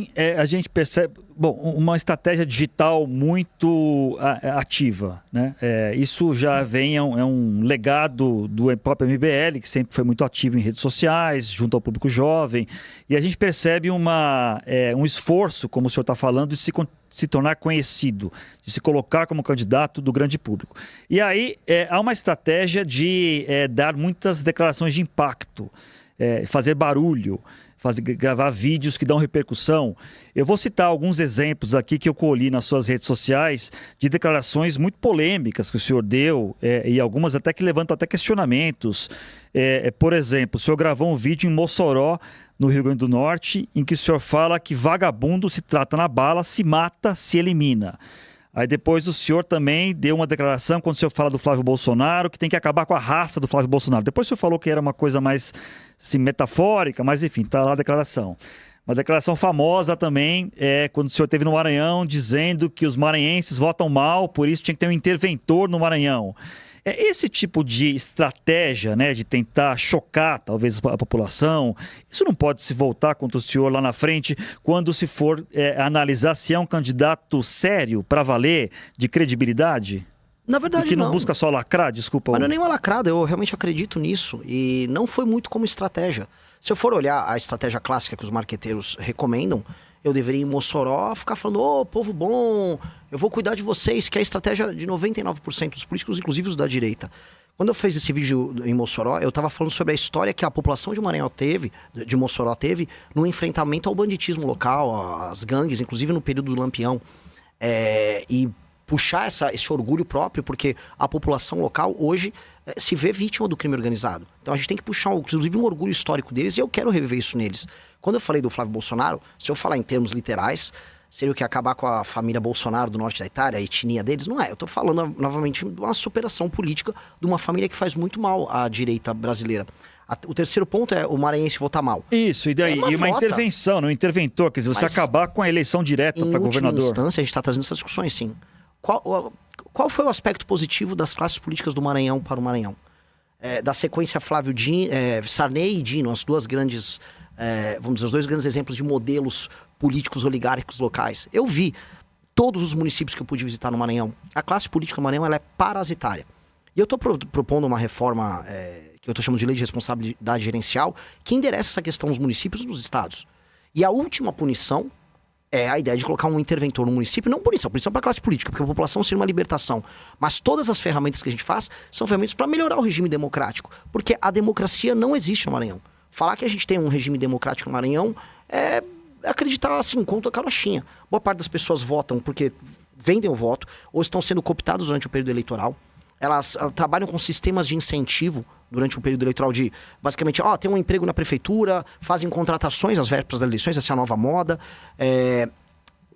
também a gente percebe, bom, uma estratégia digital muito ativa, né? Isso já vem, é um legado do próprio MBL, que sempre foi muito ativo em redes sociais, junto ao público jovem, e a gente percebe um esforço, como o senhor está falando, de se tornar conhecido, de se colocar como candidato do grande público. E aí há uma estratégia de dar muitas declarações de impacto, fazer barulho, gravar vídeos que dão repercussão. Eu vou citar alguns exemplos aqui que eu colhi nas suas redes sociais de declarações muito polêmicas que o senhor deu, e algumas até que levantam até questionamentos. Por exemplo, o senhor gravou um vídeo em Mossoró, no Rio Grande do Norte, em que o senhor fala que vagabundo se trata na bala, se mata, se elimina. Aí depois o senhor também deu uma declaração quando o senhor fala do Flávio Bolsonaro, que tem que acabar com a raça do Flávio Bolsonaro. Depois o senhor falou que era uma coisa mais assim, metafórica, mas enfim, está lá a declaração. Uma declaração famosa também quando o senhor esteve no Maranhão, dizendo que os maranhenses votam mal, por isso tinha que ter um interventor no Maranhão. Esse tipo de estratégia, né, de tentar chocar talvez a população, isso não pode se voltar contra o senhor lá na frente quando se for analisar se é um candidato sério, para valer, de credibilidade? Na verdade, que não busca só lacrar, desculpa. Mas não é nem uma lacrada, eu realmente acredito nisso e não foi muito como estratégia. Se eu for olhar a estratégia clássica que os marqueteiros recomendam, eu deveria ir em Mossoró ficar falando, ô, povo bom, eu vou cuidar de vocês, que é a estratégia de 99% dos políticos, inclusive os da direita. Quando eu fiz esse vídeo em Mossoró, eu estava falando sobre a história que a população de Maranhão de Mossoró teve, no enfrentamento ao banditismo local, às gangues, inclusive no período do Lampião. E puxar esse orgulho próprio, porque a população local hoje se vê vítima do crime organizado. Então a gente tem que puxar, inclusive, um orgulho histórico deles, e eu quero reviver isso neles. Quando eu falei do Flávio Bolsonaro, se eu falar em termos literais, seria o que acabar com a família Bolsonaro do norte da Itália, a etnia deles? Não é. Eu tô falando, novamente, de uma superação política de uma família que faz muito mal à direita brasileira. O terceiro ponto é o maranhense votar mal. Isso, e daí? E uma intervenção, um interventor, quer dizer, você acabar com a eleição direta para governador. Em última instância, a gente está trazendo essas discussões, sim. Qual foi o aspecto positivo das classes políticas do Maranhão para o Maranhão? Da sequência Sarney e Dino, as duas grandes... vamos dizer, os dois grandes exemplos de modelos políticos oligárquicos locais. Eu vi todos os municípios que eu pude visitar no Maranhão. A classe política do Maranhão ela é parasitária. E eu estou propondo uma reforma que eu estou chamando de lei de responsabilidade gerencial, que endereça essa questão nos municípios e nos estados. E a última punição é a ideia de colocar um interventor no município, não punição para a classe política, porque a população seria uma libertação. Mas todas as ferramentas que a gente faz são ferramentas para melhorar o regime democrático, porque a democracia não existe no Maranhão. Falar que a gente tem um regime democrático no Maranhão é acreditar, assim, contra a carochinha. Boa parte das pessoas votam porque vendem o voto ou estão sendo cooptados durante o período eleitoral. Elas trabalham com sistemas de incentivo durante o período eleitoral de, basicamente, tem um emprego na prefeitura, fazem contratações às vésperas das eleições, essa é a nova moda.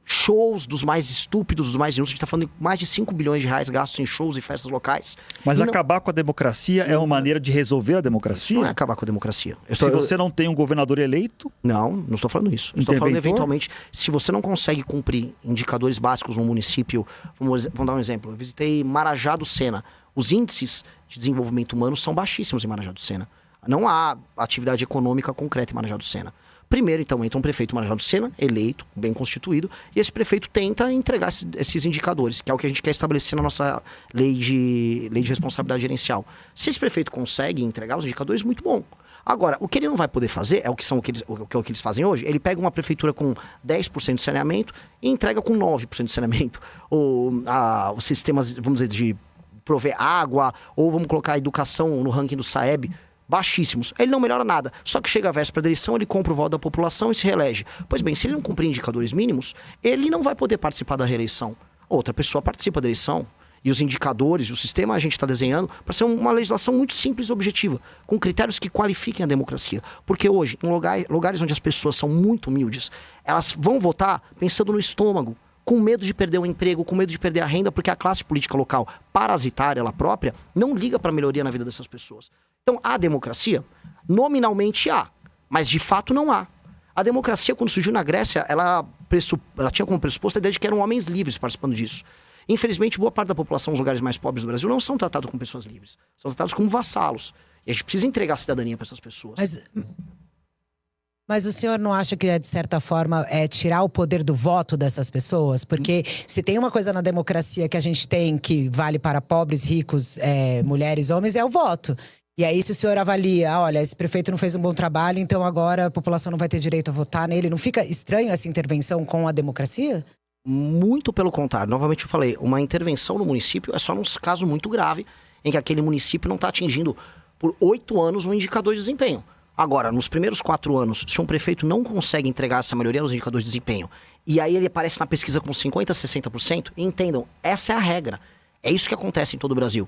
Shows dos mais estúpidos, dos mais inúteis. A gente está falando de mais de 5 bilhões de reais gastos em shows e festas locais. Mas acabar com a democracia é uma maneira de resolver a democracia? Não é acabar com a democracia. Se você não tem um governador eleito? Não estou falando isso. Estou falando, eventualmente, se você não consegue cumprir indicadores básicos no município... Vamos dar um exemplo. Eu visitei Marajá do Sena. Os índices de desenvolvimento humano são baixíssimos em Marajá do Sena. Não há atividade econômica concreta em Marajá do Sena. Primeiro, então, entra um prefeito Marajá do Sena, eleito, bem constituído, e esse prefeito tenta entregar esses indicadores, que é o que a gente quer estabelecer na nossa lei de responsabilidade gerencial. Se esse prefeito consegue entregar os indicadores, muito bom. Agora, o que ele não vai poder fazer, é o que eles fazem hoje, ele pega uma prefeitura com 10% de saneamento e entrega com 9% de saneamento. Os sistemas, vamos dizer, de prover água, ou vamos colocar a educação no ranking do Saeb, baixíssimos. Ele não melhora nada. Só que chega a véspera da eleição, ele compra o voto da população e se reelege. Pois bem, se ele não cumprir indicadores mínimos, ele não vai poder participar da reeleição. Outra pessoa participa da eleição. E os indicadores, o sistema a gente está desenhando para ser uma legislação muito simples e objetiva, com critérios que qualifiquem a democracia. Porque hoje, em lugares onde as pessoas são muito humildes, elas vão votar pensando no estômago, com medo de perder o emprego, com medo de perder a renda, porque a classe política local, parasitária, ela própria, não liga para a melhoria na vida dessas pessoas. Então, a democracia, nominalmente há, mas de fato não há. A democracia, quando surgiu na Grécia, ela tinha como pressuposto a ideia de que eram homens livres participando disso. Infelizmente, boa parte da população nos lugares mais pobres do Brasil não são tratados como pessoas livres. São tratados como vassalos. E a gente precisa entregar a cidadania para essas pessoas. Mas Mas o senhor não acha que, de certa forma, é tirar o poder do voto dessas pessoas? Porque se tem uma coisa na democracia que a gente tem que vale para pobres, ricos, mulheres, homens, é o voto. E aí, se o senhor avalia, olha, esse prefeito não fez um bom trabalho, então agora a população não vai ter direito a votar nele. Não fica estranho essa intervenção com a democracia? Muito pelo contrário. Novamente eu falei, uma intervenção no município é só num caso muito grave, em que aquele município não está atingindo por 8 anos um indicador de desempenho. Agora, nos primeiros 4 anos, se um prefeito não consegue entregar essa maioria dos indicadores de desempenho, e aí ele aparece na pesquisa com 50%, 60%, entendam, essa é a regra. É isso que acontece em todo o Brasil.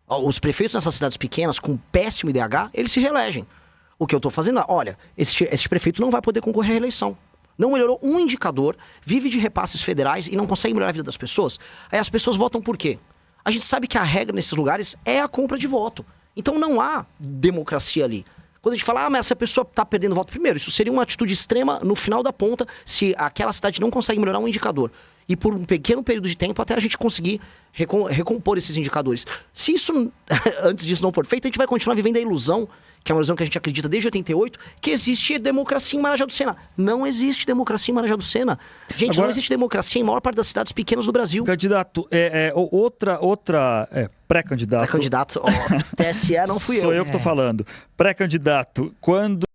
Os prefeitos nessas cidades pequenas, com péssimo IDH, eles se reelegem. O que eu estou fazendo é, olha, esse prefeito não vai poder concorrer à reeleição. Não melhorou um indicador, vive de repasses federais e não consegue melhorar a vida das pessoas. Aí as pessoas votam por quê? A gente sabe que a regra nesses lugares é a compra de voto. Então não há democracia ali. Quando a gente fala, mas essa pessoa está perdendo voto, primeiro, isso seria uma atitude extrema no final da ponta se aquela cidade não consegue melhorar um indicador. E por um pequeno período de tempo até a gente conseguir recompor esses indicadores. Se isso, antes disso não for feito, a gente vai continuar vivendo a ilusão, que é uma ilusão que a gente acredita desde 88, que existe democracia em Marajá do Sena. Não existe democracia em Marajá do Sena. Gente, agora, não existe democracia em maior parte das cidades pequenas do Brasil. Candidato, outra pré-candidato. Pré-candidato, TSE não fui eu. Sou eu que estou falando. Pré-candidato, quando